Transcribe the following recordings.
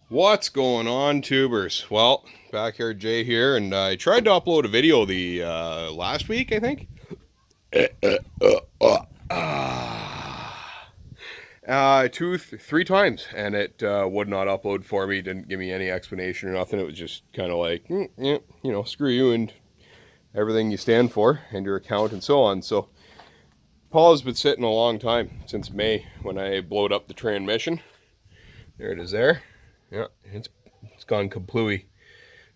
What's going on, tubers? Well, Backyard Jay here, and I tried to upload a video the last week, I think. Three times, and it would not upload for me. Didn't give me any explanation or nothing. It was just kind of like, yeah, screw you and everything you stand for and your account and so on. So Paul has been sitting a long time, since May, when I blowed up the transmission. There it is there. Yeah, it's gone kaplooey.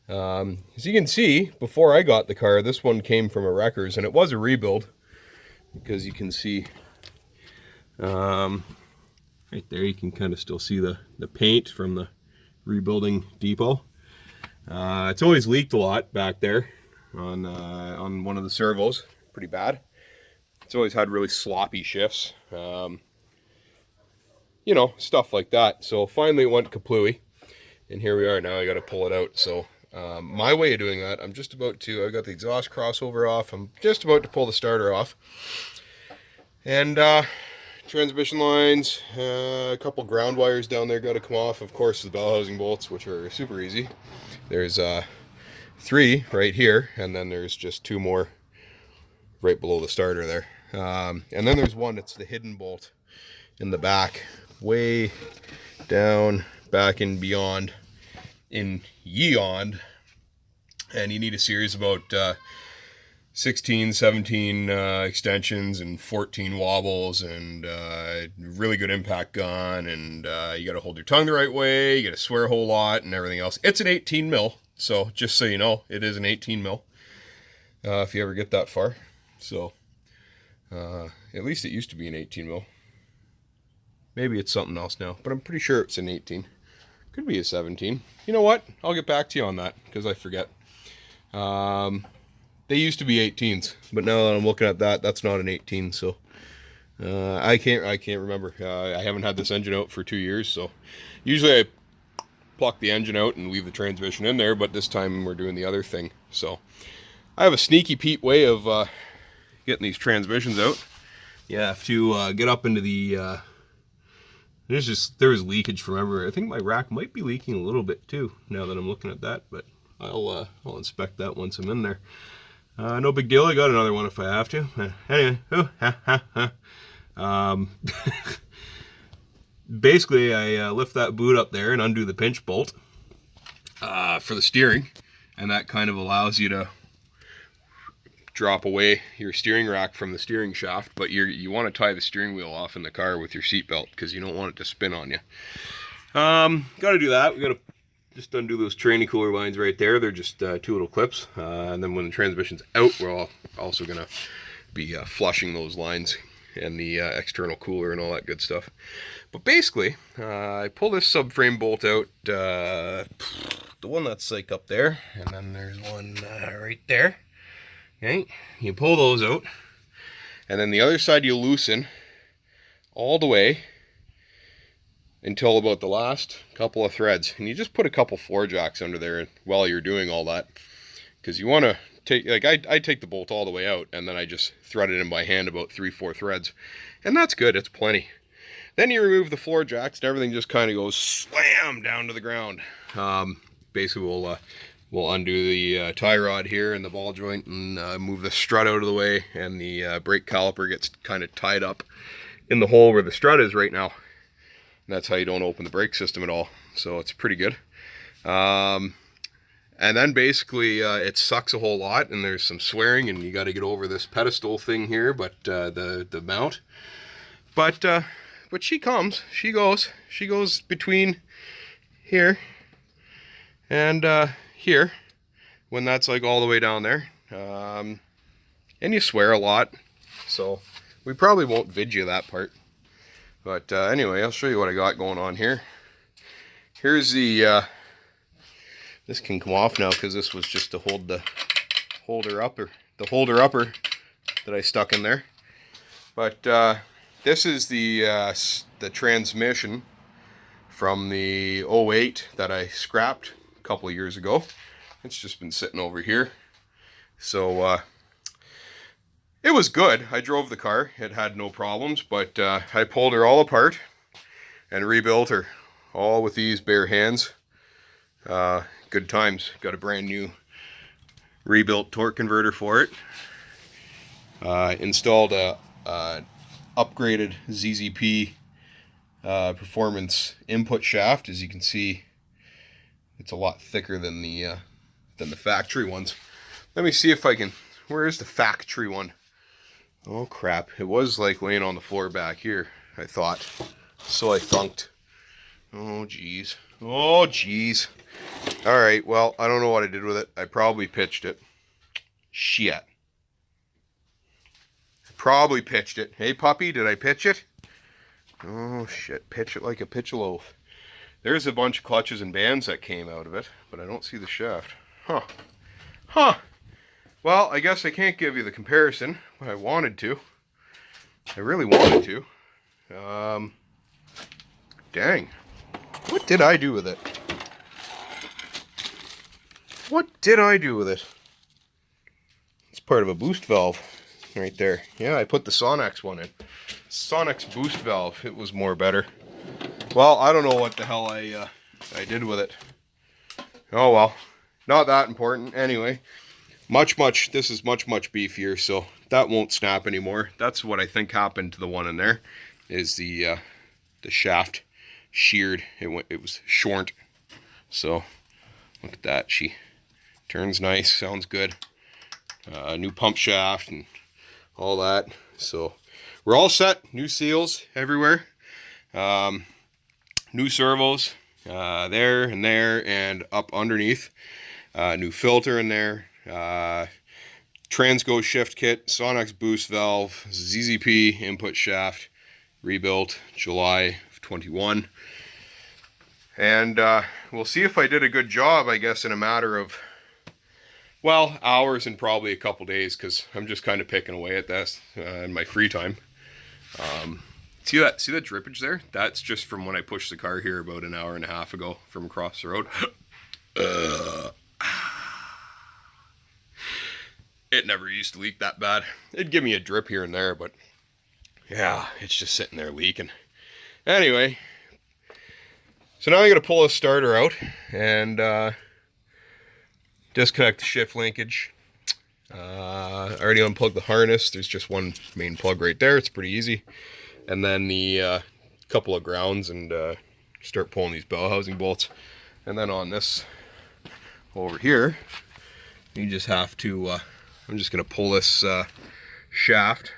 As you can see, before I got the car, this one came from a wrecker's, and it was a rebuild, because you can see right there, you can kind of still see the paint from the rebuilding depot. It's always leaked a lot back there on one of the servos, pretty bad. It's always had really sloppy shifts, stuff like that. So finally it went kaplooey, and here we are now. I got to pull it out. So my way of doing that, I got the exhaust crossover off. I'm just about to pull the starter off. And transmission lines, a couple ground wires down there got to come off. Of course, the bell housing bolts, which are super easy. There's 3 right here, and then there's just 2 more right below the starter there. And then there's one, it's the hidden bolt in the back, way down back and beyond in yond, and you need a series about 16, 17 extensions and 14 wobbles, and really good impact gun, and you got to hold your tongue the right way, you got to swear a whole lot and everything else. It's an 18 mil, so just so you know, it is an 18 mil if you ever get that far. So at least it used to be an 18 mil. Maybe it's something else now, but I'm pretty sure it's an 18. Could be a 17. You know what? I'll get back to you on that, because I forget. They used to be 18s, but now that I'm looking at that, that's not an 18. So I can't remember. I haven't had this engine out for 2 years, so usually I pluck the engine out and leave the transmission in there, but this time we're doing the other thing. So I have a sneaky Pete way of getting these transmissions out. You have to get up into the there's leakage from everywhere. I think my rack might be leaking a little bit too, now that I'm looking at that, but I'll inspect that once I'm in there. No big deal. I got another one if I have to. Anyway, basically I lift that boot up there and undo the pinch bolt for the steering, and that kind of allows you to drop away your steering rack from the steering shaft, but you want to tie the steering wheel off in the car with your seat belt, because you don't want it to spin on you. Got to do that. We got to just undo those tranny cooler lines right there. They're just 2 little clips, and then when the transmission's out, we're also gonna be flushing those lines and the external cooler and all that good stuff. But basically, I pull this subframe bolt out, the one that's like up there, and then there's one right there. Okay, you pull those out, and then the other side you loosen all the way until about the last couple of threads, and you just put a couple floor jacks under there while you're doing all that, because you want to take, like I take the bolt all the way out, and then I just thread it in by hand about 3-4 threads, and that's good. It's plenty. Then you remove the floor jacks, and everything just kind of goes slam down to the ground. Basically we'll undo the tie rod here and the ball joint, and move the strut out of the way, and the brake caliper gets kind of tied up in the hole where the strut is right now. And that's how you don't open the brake system at all. So it's pretty good. And then basically it sucks a whole lot, and there's some swearing, and you got to get over this pedestal thing here, but the mount. But she goes between here and here, when that's like all the way down there, and you swear a lot, so we probably won't vid you that part, but anyway, I'll show you what I got going on here. Here's the this can come off now, because this was just to hold the holder upper that I stuck in there. But this is the transmission from the '08 that I scrapped a couple of years ago. It's just been sitting over here. So it was good. I drove the car. It had no problems, but I pulled her all apart and rebuilt her all with these bare hands. Good times. Got a brand new rebuilt torque converter for it. Installed a upgraded ZZP performance input shaft. As you can see, it's a lot thicker than the factory ones. Let me see if I can. Where is the factory one? Oh crap! It was like laying on the floor back here, I thought. So I thunked. Oh jeez. Oh jeez. All right. Well, I don't know what I did with it. I probably pitched it. Shit. Probably pitched it. Hey puppy, did I pitch it? Oh shit, pitch it like a pitch a loaf. There's a bunch of clutches and bands that came out of it, but I don't see the shaft. Huh. Well, I guess I can't give you the comparison, but I wanted to. I really wanted to. Dang. What did I do with it? What did I do with it? It's part of a boost valve right there. Yeah, I put the Sonex one in. Sonex boost valve. It was more better. Well, I don't know what the hell I did with it. Oh well. Not that important. Anyway, this is much beefier, so that won't snap anymore. That's what I think happened to the one in there, is the shaft sheared. It was short. So look at that. She turns nice, sounds good. New pump shaft and all that. So we're all set. New seals everywhere. New servos there and up underneath. New filter in there. Transgo shift kit, Sonex boost valve, ZZP input shaft, rebuilt July of 21. And we'll see if I did a good job, I guess, in a matter of, well, hours and probably a couple days, because I'm just kind of picking away at this in my free time. See that drippage there? That's just from when I pushed the car here about an hour and a half ago from across the road. It never used to leak that bad. It'd give me a drip here and there, but yeah, it's just sitting there leaking. Anyway, so now I'm going to pull this starter out and disconnect the shift linkage. I already unplugged the harness. There's just one main plug right there. It's pretty easy. And then the couple of grounds and start pulling these bell housing bolts. And then on this over here, you just have to, I'm just going to pull this shaft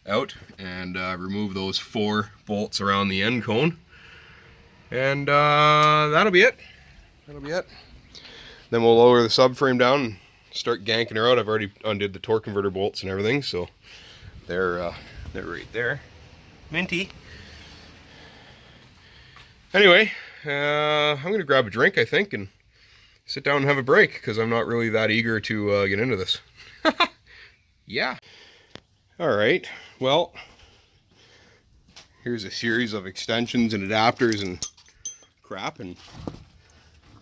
out and remove those 4 bolts around the end cone. And that'll be it. Then we'll lower the subframe down and start ganking her out. I've already undid the torque converter bolts and everything, so they're right there. Minty. Anyway, I'm going to grab a drink, I think, and sit down and have a break, because I'm not really that eager to get into this. Yeah. Alright, well, here's a series of extensions and adapters and crap, and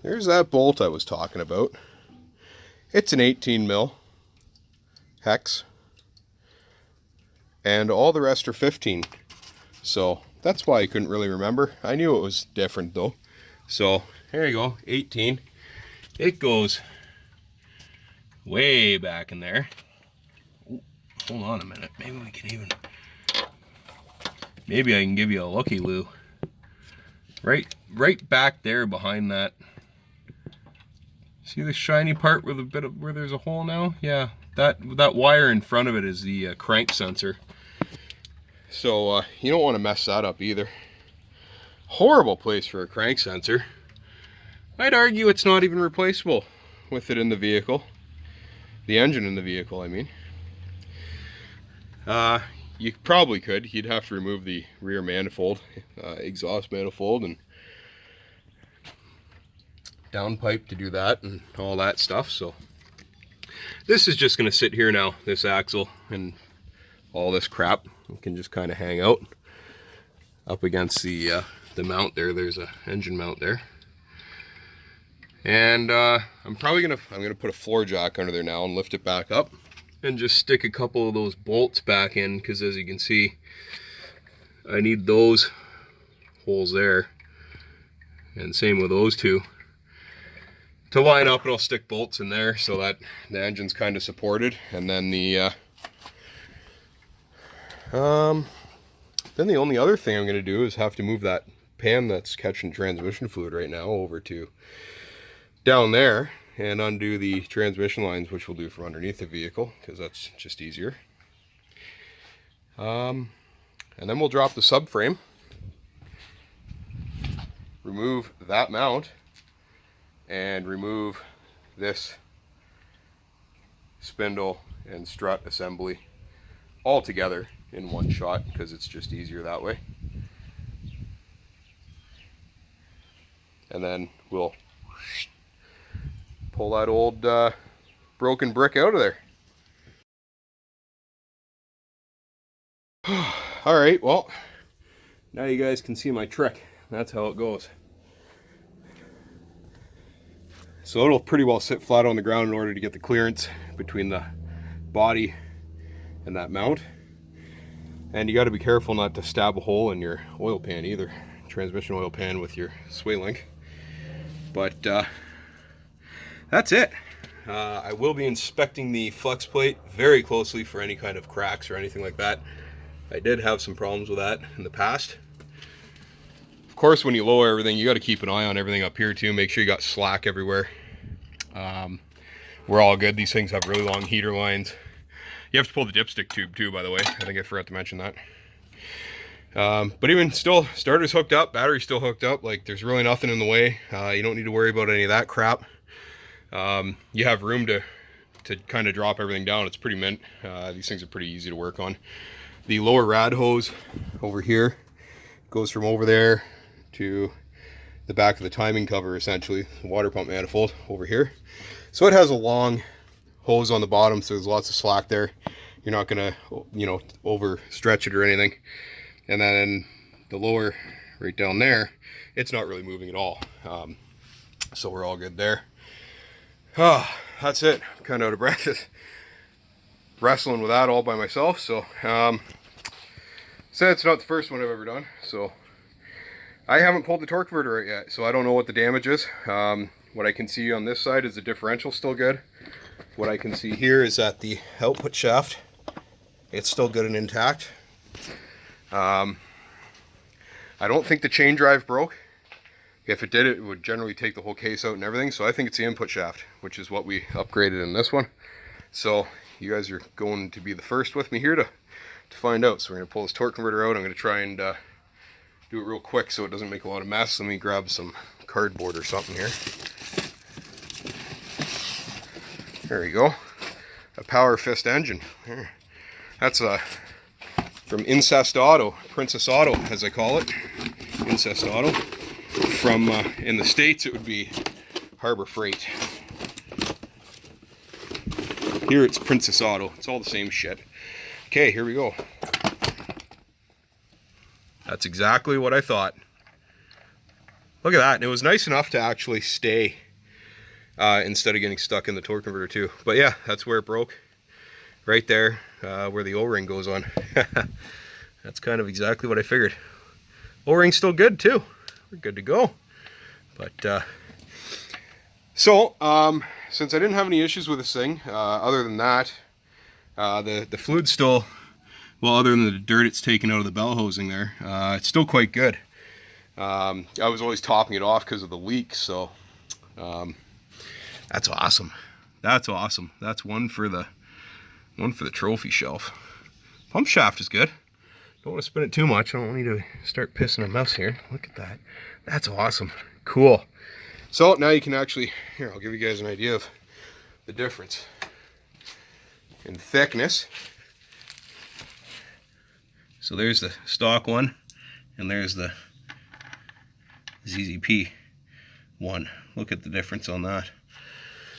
there's that bolt I was talking about. It's an 18 mil hex, and all the rest are 15. So that's why I couldn't really remember. I knew it was different though. So there you go, 18. It goes way back in there. Ooh, hold on a minute. Maybe I can give you a looky-loo. Right back there behind that. See the shiny part where there's a hole now? Yeah, that wire in front of it is the crank sensor. So you don't want to mess that up either. Horrible place for a crank sensor. I'd argue it's not even replaceable with it in the vehicle. The engine in the vehicle, I mean. You probably could. You'd have to remove the rear manifold, exhaust manifold, and downpipe to do that and all that stuff. So this is just going to sit here now, this axle and all this crap. It can just kind of hang out up against the mount there. There's a engine mount there. And I'm gonna put a floor jack under there now and lift it back up and just stick a couple of those bolts back in, because as you can see, I need those holes there, and same with those two. to line up, and I'll stick bolts in there so that the engine's kind of supported. And then the only other thing I'm going to do is have to move that pan that's catching transmission fluid right now over to down there and undo the transmission lines, which we'll do from underneath the vehicle because that's just easier. And then we'll drop the subframe, remove that mount, and remove this spindle and strut assembly all together in one shot because it's just easier that way. And then we'll pull that old broken brick out of there. All right, well, now you guys can see my trick. That's how it goes. So it'll pretty well sit flat on the ground in order to get the clearance between the body and that mount. And you got to be careful not to stab a hole in your oil pan either, transmission oil pan with your sway link. But that's it. I will be inspecting the Flux plate very closely for any kind of cracks or anything like that. I did have some problems with that in the past. Of course, when you lower everything, you got to keep an eye on everything up here too. Make sure you got slack everywhere. We're all good. These things have really long heater lines. You have to pull the dipstick tube too, by the way. I think I forgot to mention that. But even still, starter's hooked up, battery's still hooked up. Like, there's really nothing in the way. You don't need to worry about any of that crap. You have room to kind of drop everything down. It's pretty mint. These things are pretty easy to work on. The lower rad hose over here goes from over there to the back of the timing cover, essentially, the water pump manifold over here. So it has a long hose on the bottom, so there's lots of slack there. You're not gonna, overstretch it or anything. And then the lower, right down there, it's not really moving at all. So we're all good there. That's it. I'm kind of out of breath wrestling with that all by myself. So it's not the first one I've ever done. So I haven't pulled the torque converter out yet, so I don't know what the damage is. What I can see on this side is the differential still good. What I can see here is that the output shaft, it's still good and intact. I don't think the chain drive broke. If it did, it would generally take the whole case out and everything. So I think it's the input shaft, which is what we upgraded in this one. So you guys are going to be the first with me here to find out. So we're going to pull this torque converter out. I'm going to try and do it real quick so it doesn't make a lot of mess. Let me grab some cardboard or something here. There we go. A Power Fist engine. That's from Incest Auto, Princess Auto as I call it. Incest Auto. From in the States it would be Harbor Freight. Here it's Princess Auto. It's all the same shit. Okay, here we go. That's exactly what I thought. Look at that. And it was nice enough to actually stay instead of getting stuck in the torque converter too. But yeah, that's where it broke. Right there, where the O-ring goes on. That's kind of exactly what I figured. O-ring's still good too. We're good to go. But since I didn't have any issues with this thing, other than that, the fluid's still, well, other than the dirt it's taken out of the bell hosing there, it's still quite good. I was always topping it off because of the leak, so that's awesome. That's awesome. That's one for the trophy shelf. Pump shaft is good. Don't want to spin it too much. I don't need to start pissing a mess here. Look at that. That's awesome. Cool. So now you can actually, here, I'll give you guys an idea of the difference in thickness. So there's the stock one, and there's the ZZP one. Look at the difference on that.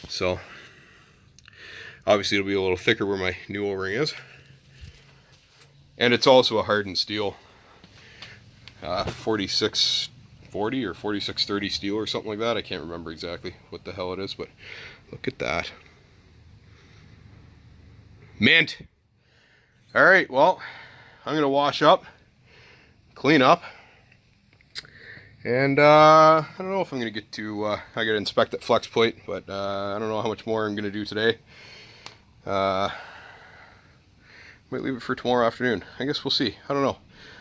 So obviously it'll be a little thicker where my new O-ring is. And it's also a hardened steel, 4640 or 4630 steel or something like that. I can't remember exactly what the hell it is, but look at that. Mint. All right, well, I'm gonna wash up, clean up, And I don't know if I'm going to get to, I got to inspect that flex plate, but I don't know how much more I'm going to do today. Might leave it for tomorrow afternoon. I guess we'll see. I don't know.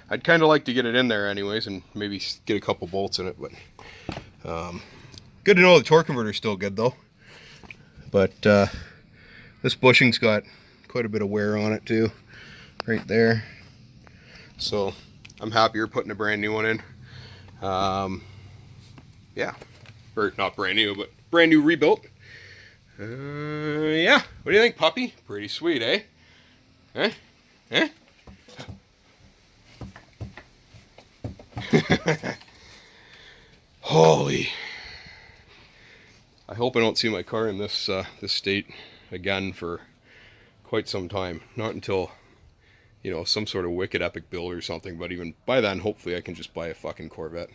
I'd kind of like to get it in there anyways and maybe get a couple bolts in it, but good to know the torque converter's still good though. But this bushing's got quite a bit of wear on it too, right there. So I'm happier putting a brand new one in. Yeah, or not brand new, but brand new rebuilt. Yeah, what do you think, puppy? Pretty sweet, eh? Eh? Eh? Holy. I hope I don't see my car in this this state again for quite some time. Not until, you know, some sort of wicked epic build or something, but even by then, hopefully I can just buy a fucking Corvette.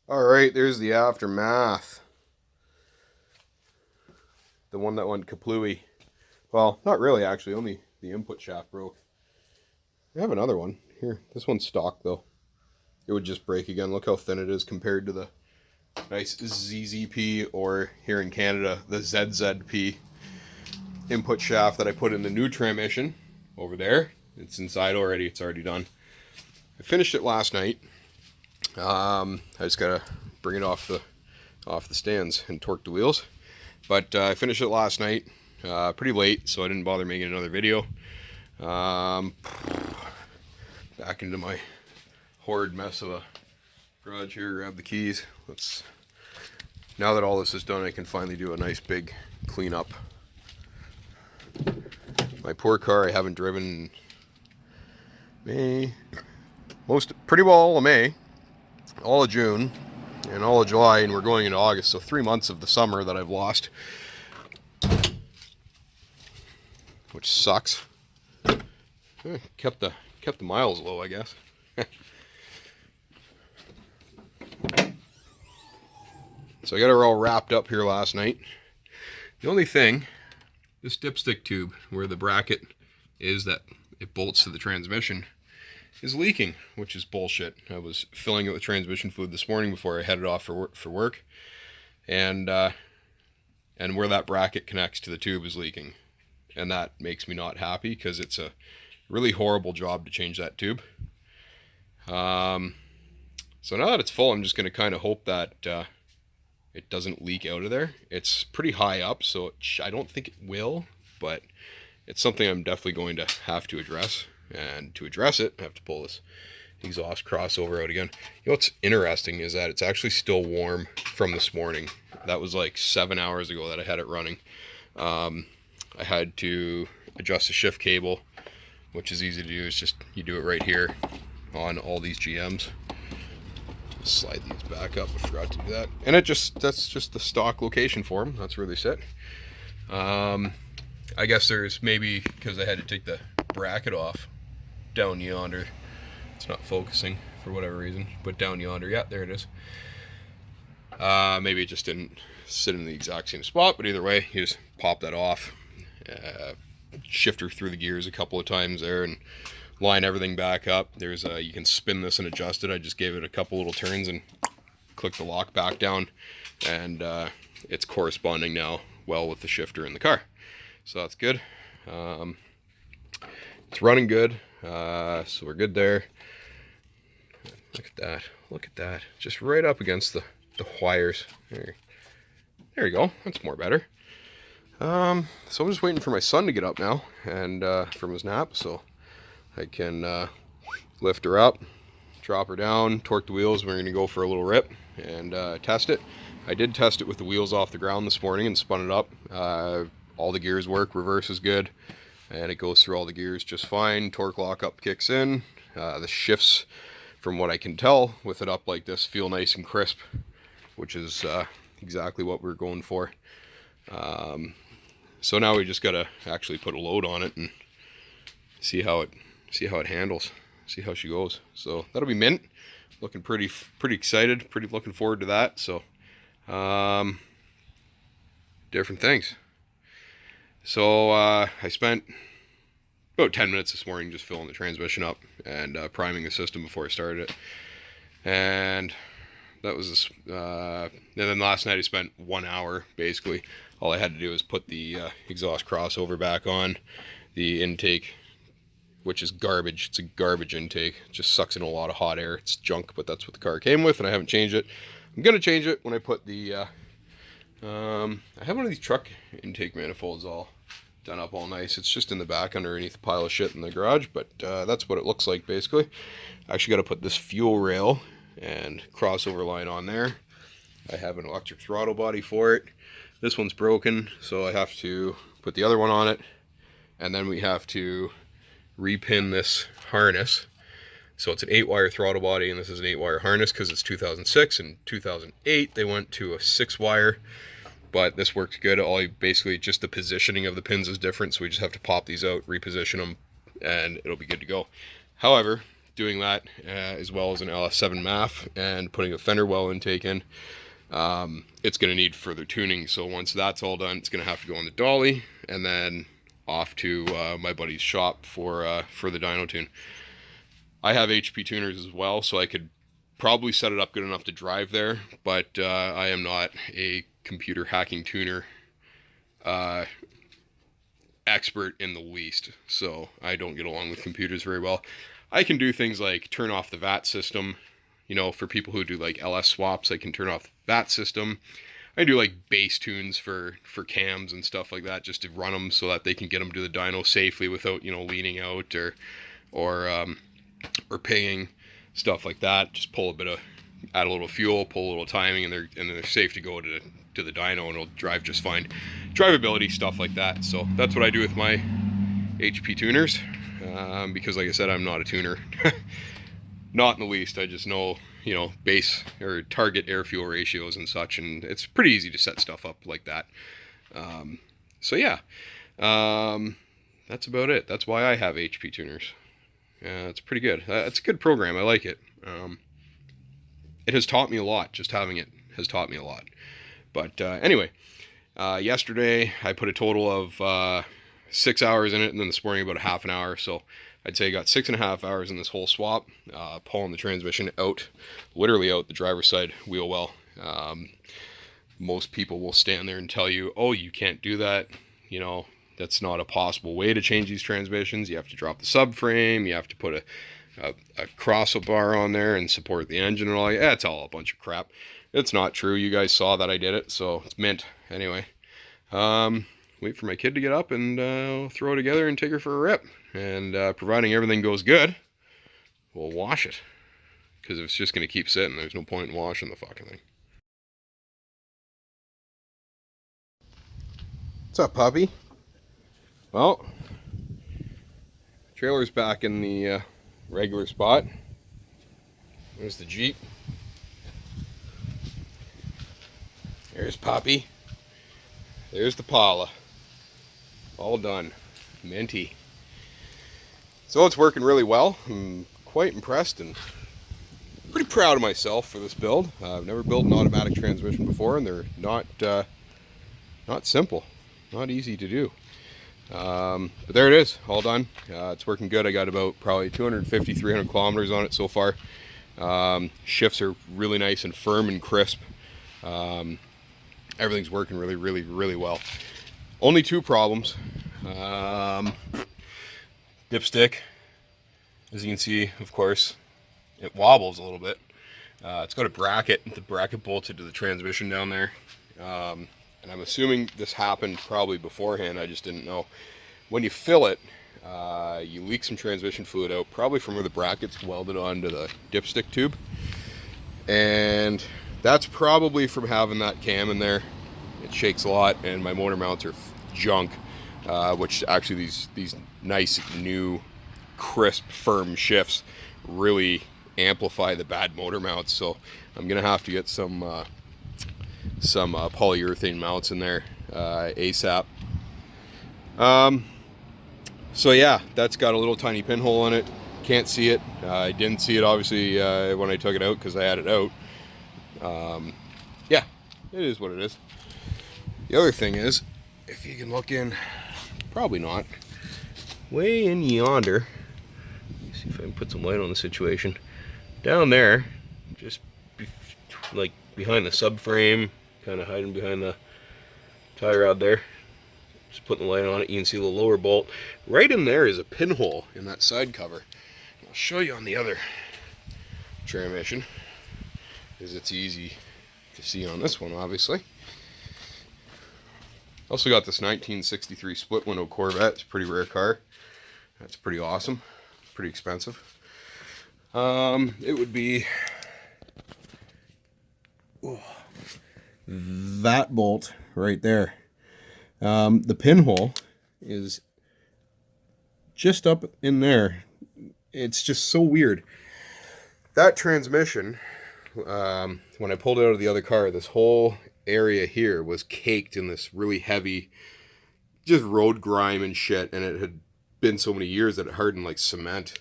Alright, there's the aftermath. The one that went kaplooey. Well, not really actually, only the input shaft broke. I have another one. Here, this one's stock though. It would just break again. Look how thin it is compared to the nice ZZP, or here in Canada, the ZZP input shaft that I put in the new transmission over there. It's inside already, it's already done. I finished it last night. I just gotta bring it off the stands and torque the wheels. But I finished it last night, pretty late, so I didn't bother making another video. Back into my horrid mess of a garage here, grab the keys. Now that all this is done, I can finally do a nice big cleanup. My poor car I haven't driven in pretty well all of May, all of June, and all of July, and we're going into August, so 3 months of the summer that I've lost, which sucks. Kept the miles low, I guess. So I got her all wrapped up here last night. The only thing, this dipstick tube where the bracket is that it bolts to the transmission is leaking, which is bullshit. I was filling it with transmission fluid this morning before I headed off for work, and where that bracket connects to the tube is leaking, and that makes me not happy because it's a really horrible job to change that tube. So now that it's full, I'm just going to kind of hope that it doesn't leak out of there. It's pretty high up, so I don't think it will, but it's something I'm definitely going to have to address. And to address it, I have to pull this exhaust crossover out again. You know what's interesting is that it's actually still warm from this morning. That was like 7 hours ago that I had it running. I had to adjust the shift cable, which is easy to do. It's just you do it right here on all these GMs. Slide these back up. I forgot to do that, and that's just the stock location for them. That's where they sit. I guess there's maybe because I had to take the bracket off down yonder. It's not focusing for whatever reason, but down yonder, yeah, there it is. Maybe it just didn't sit in the exact same spot, but either way, you just pop that off, shifter through the gears a couple of times there, and line everything back up. There's you can spin this and adjust it. I just gave it a couple little turns and click the lock back down, and it's corresponding now well with the shifter in the car, so that's good. It's running good, so we're good there. Look at that, just right up against the wires. There you go, that's more better. So I'm just waiting for my son to get up now and from his nap, so I can lift her up, drop her down, torque the wheels. We're going to go for a little rip and test it. I did test it with the wheels off the ground this morning and spun it up. All the gears work, reverse is good, and it goes through all the gears just fine. Torque lockup kicks in. The shifts, from what I can tell, with it up like this, feel nice and crisp, which is exactly what we're going for. So now we just got to actually put a load on it and see how it handles, see how she goes. So that'll be mint. Looking pretty excited, pretty looking forward to that. So different things. So I spent about 10 minutes this morning just filling the transmission up and priming the system before I started it. And that was and then last night I spent 1 hour basically. All I had to do was put the exhaust crossover back on. The intake, which is garbage, it's a garbage intake. It just sucks in a lot of hot air. It's junk, but that's what the car came with, and I haven't changed it. I'm gonna change it when I put the I have one of these truck intake manifolds all done up all nice. It's just in the back underneath a pile of shit in the garage, but that's what it looks like basically. I actually got to put this fuel rail and crossover line on there. I have an electric throttle body for it. This one's broken, so I have to put the other one on it, and then we have to repin this harness. So it's an 8-wire throttle body, and this is an 8-wire harness because it's 2006. and 2008 they went to a 6-wire, but this worked good. Basically just the positioning of the pins is different, so we just have to pop these out, reposition them, and it'll be good to go. However, doing that as well as an LS7 MAF and putting a fender well intake in, it's going to need further tuning. So once that's all done, it's going to have to go on the dolly and then off to my buddy's shop for the dyno tune. I have HP tuners as well, so I could probably set it up good enough to drive there, but I am not a computer hacking tuner expert in the least, so I don't get along with computers very well. I can do things like turn off the VAT system, you know, for people who do like LS swaps. I can turn off the VAT system. I do like bass tunes for cams and stuff like that, just to run them so that they can get them to the dyno safely without, you know, leaning out or pinging, stuff like that. Just pull a bit of, add a little fuel, pull a little timing, and they're safe to go to the dyno, and it'll drive just fine. Drivability, stuff like that. So that's what I do with my HP tuners, because like I said, I'm not a tuner. Not in the least. I just know, you know, base or target air fuel ratios and such, and it's pretty easy to set stuff up like that. So yeah, that's about it. That's why I have HP tuners. It's pretty good. It's a good program. I like it. It has taught me a lot. Just having it has taught me a lot. But anyway, yesterday I put a total of 6 hours in it, and then this morning about a half an hour. So I'd say I got 6.5 hours in this whole swap, pulling the transmission out, literally out the driver's side wheel well. Most people will stand there and tell you, oh, you can't do that. You know, that's not a possible way to change these transmissions. You have to drop the subframe. You have to put a crossover on there and support the engine and all. Yeah, it's all a bunch of crap. It's not true. You guys saw that I did it, so it's mint. Anyway, wait for my kid to get up and I'll throw it together and take her for a rip. And providing everything goes good, we'll wash it. Because if it's just going to keep sitting, there's no point in washing the fucking thing. What's up, puppy? Well, trailer's back in the regular spot. There's the Jeep. There's Poppy. There's the Paula. All done. Minty. So it's working really well. I'm quite impressed and pretty proud of myself for this build. I've never built an automatic transmission before, and they're not simple. Not easy to do. But there it is, all done. It's working good. I got about probably 250, 300 kilometers on it so far. Shifts are really nice and firm and crisp. Everything's working really, really, really well. Only two problems. Dipstick, as you can see, of course, it wobbles a little bit. It's got a bracket, the bracket bolted to the transmission down there. And I'm assuming this happened probably beforehand, I just didn't know. When you fill it, you leak some transmission fluid out, probably from where the bracket's welded onto the dipstick tube. And that's probably from having that cam in there. It shakes a lot, and my motor mounts are junk, which actually these nice, new, crisp, firm shifts really amplify the bad motor mounts. So I'm going to have to get some polyurethane mounts in there ASAP. So yeah, that's got a little tiny pinhole in it. Can't see it. I didn't see it obviously when I took it out because I had it out. Yeah, it is what it is. The other thing is, if you can look in, probably not, way in yonder, let me see if I can put some light on the situation. Down there, just like behind the subframe, kind of hiding behind the tie rod there. Just putting the light on it, you can see the lower bolt. Right in there is a pinhole in that side cover. I'll show you on the other transmission, because it's easy to see on this one, obviously. Also got this 1963 split window Corvette. It's a pretty rare car. That's pretty awesome. Pretty expensive. It would be that bolt right there. The pinhole is just up in there. It's just so weird. That transmission, when I pulled it out of the other car, this whole area here was caked in this really heavy, just road grime and shit, and it had been so many years that it hardened like cement.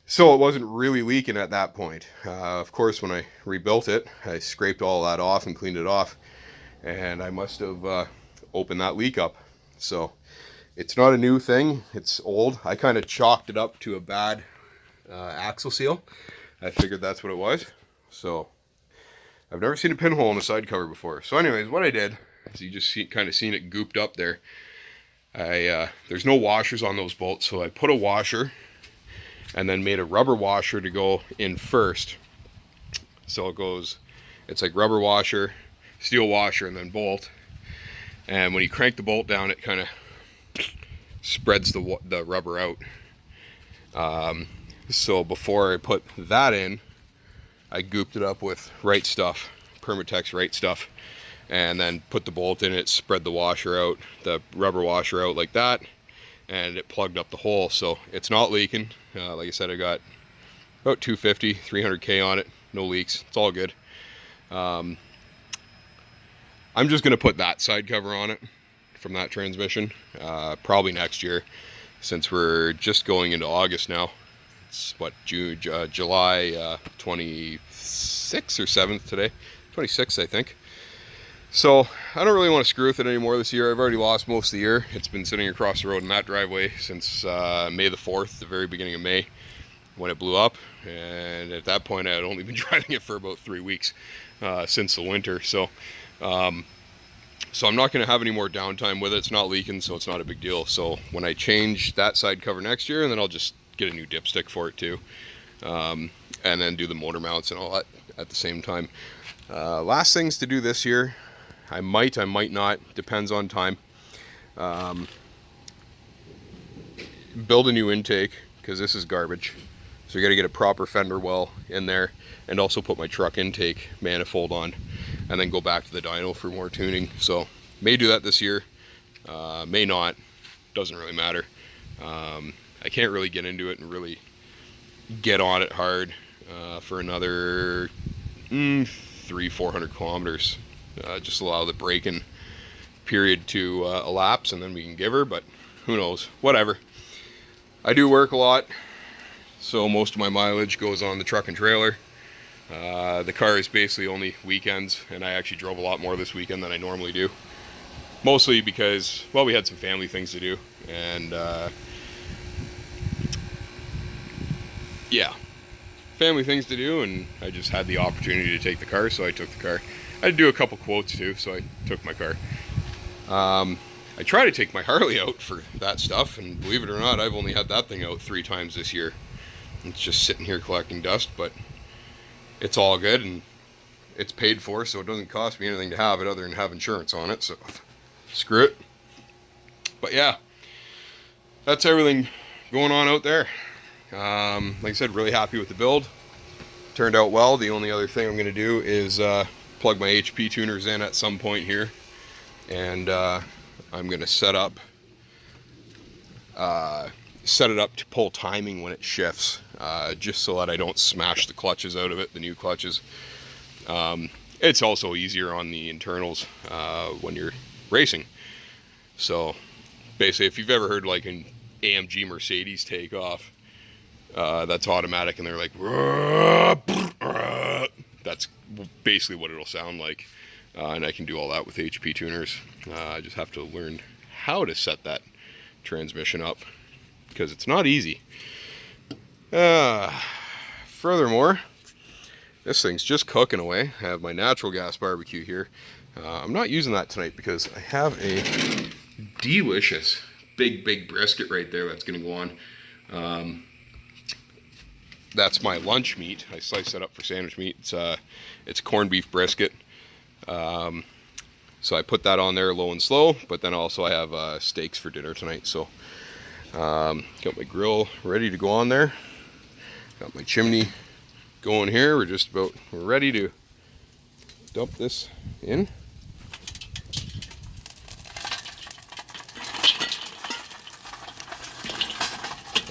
So it wasn't really leaking at that point. Of course, when I rebuilt it, I scraped all that off and cleaned it off, and I must have opened that leak up. So it's not a new thing, it's old. I kind of chalked it up to a bad axle seal. I figured that's what it was. So I've never seen a pinhole in a side cover before. So anyways, what I did is, you just kind of seen it gooped up there. There's no washers on those bolts, so I put a washer and then made a rubber washer to go in first. So it's like rubber washer, steel washer, and then bolt. And when you crank the bolt down, it kind of spreads the rubber out. So before I put that in, I gooped it up with Right Stuff, Permatex Right Stuff, and then put the bolt in it, spread the washer out, the rubber washer out like that, and it plugged up the hole. So it's not leaking. Like I said, I got about 250, 300K on it, no leaks, it's all good. I'm just going to put that side cover on it from that transmission, probably next year, since we're just going into August now. It's what, July 26th or 7th today? 26th, I think. So I don't really want to screw with it anymore this year. I've already lost most of the year. It's been sitting across the road in that driveway since May the 4th, the very beginning of May, when it blew up. And at that point, I had only been driving it for about 3 weeks since the winter. So I'm not going to have any more downtime with it. It's not leaking, so it's not a big deal. So when I change that side cover next year, and then I'll just get a new dipstick for it too, and then do the motor mounts and all that at the same time. Last things to do this year, I might not, depends on time. Build a new intake, because this is garbage. So you got to get a proper fender well in there, and also put my truck intake manifold on, and then go back to the dyno for more tuning. So may do that this year, may not, doesn't really matter. I can't really get into it and really get on it hard for another 300-400 kilometers. Just allow the braking period to elapse, and then we can give her, but who knows, whatever. I do work a lot, so most of my mileage goes on the truck and trailer. The car is basically only weekends, and I actually drove a lot more this weekend than I normally do. Mostly because, well, we had some family things to do, and yeah, family things to do, and I just had the opportunity to take the car, so I took the car. I had to do a couple quotes too, so I took my car. I try to take my Harley out for that stuff, and believe it or not, I've only had that thing out 3 times this year. It's just sitting here collecting dust, but it's all good, and it's paid for, so it doesn't cost me anything to have it other than have insurance on it, so screw it. But yeah, that's everything going on out there. Like I said, really happy with the build. Turned out well. The only other thing I'm going to do is plug my HP tuners in at some point here, and I'm going to set it up to pull timing when it shifts, just so that I don't smash the clutches out of it, the new clutches. It's also easier on the internals when you're racing. So basically, if you've ever heard like an AMG Mercedes take off, that's automatic, and they're like, that's basically what it'll sound like. And I can do all that with HP tuners. I just have to learn how to set that transmission up, because it's not easy. Furthermore, this thing's just cooking away. I have my natural gas barbecue here. I'm not using that tonight because I have a delicious big brisket right there that's going to go on. That's my lunch meat. I sliced that up for sandwich meat. It's corned beef brisket. So I put that on there low and slow, but then also I have steaks for dinner tonight. So got my grill ready to go on there. Got my chimney going here. We're ready to dump this in.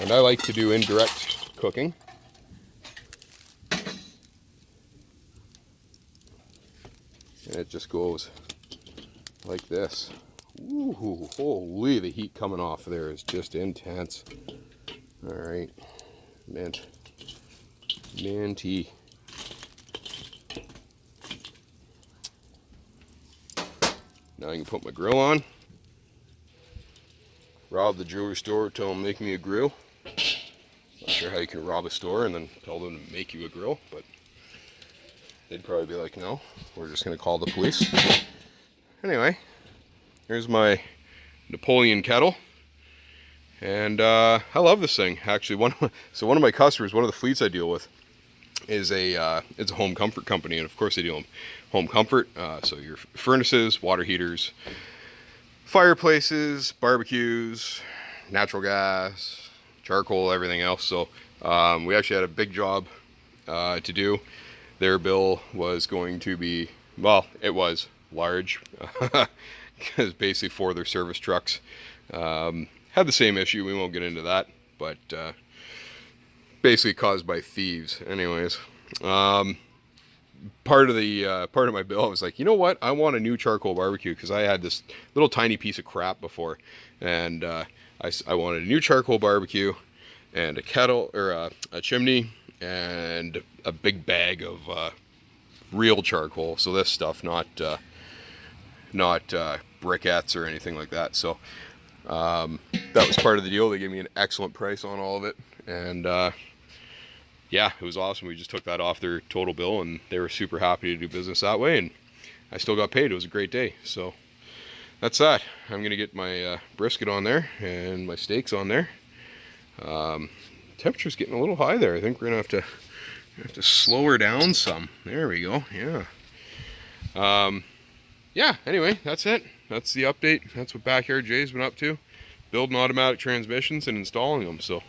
And I like to do indirect cooking. And it just goes like this. Ooh, holy, the heat coming off there is just intense. All right, minty. Now I can put my grill on. Rob the jewelry store, tell them make me a grill. Not sure how you can rob a store and then tell them to make you a grill, but they'd probably be like, no, we're just going to call the police. Anyway, here's my Napoleon kettle. And I love this thing. Actually, one of my customers, one of the fleets I deal with, is it's a home comfort company. And of course they deal in home comfort. So your furnaces, water heaters, fireplaces, barbecues, natural gas, charcoal, everything else. So we actually had a big job to do. Their bill was going to be, well, it was large, because basically 4 of their service trucks had the same issue. We won't get into that, but basically caused by thieves. Anyways, part of my bill, I was like, you know what? I want a new charcoal barbecue, because I had this little tiny piece of crap before, and I wanted a new charcoal barbecue and a kettle, or a chimney, and a big bag of real charcoal. So this stuff, not briquettes or anything like that. So that was part of the deal. They gave me an excellent price on all of it, and yeah, it was awesome. We just took that off their total bill, and they were super happy to do business that way, and I still got paid. It was a great day. So that's that. I'm gonna get my brisket on there and my steaks on there. Temperature's getting a little high there. I think we're gonna have to slow her down some. There we go. Yeah. Yeah, anyway, that's it. That's the update. That's what Backyard Jay's been up to. Building automatic transmissions and installing them. So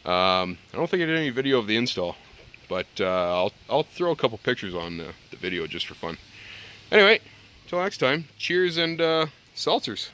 I don't think I did any video of the install, but I'll throw a couple pictures on the video just for fun. Anyway, until next time, cheers and seltzers.